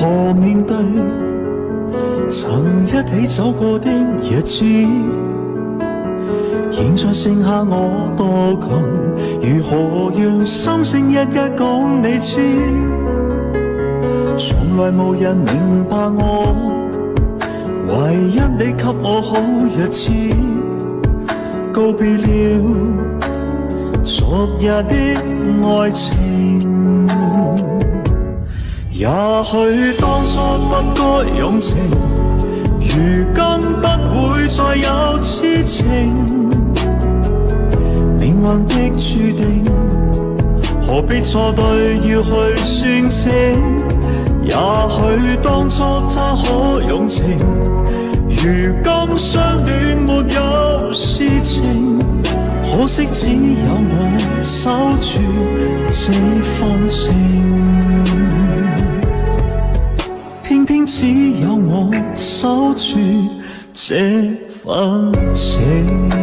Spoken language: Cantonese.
何面對曾一起走過的日子？現在剩下我多窮，如何讓心聲一一講你知？從來無人明白我，唯一你給我好日子。告別了昨日的愛情，也許當初不該用情，如今不會再有痴情。命運的注定，何必錯對要去算清？也許當初他可用情，如今相戀沒有事情。可惜只有我守住這份情，偏偏只有我守住這份情。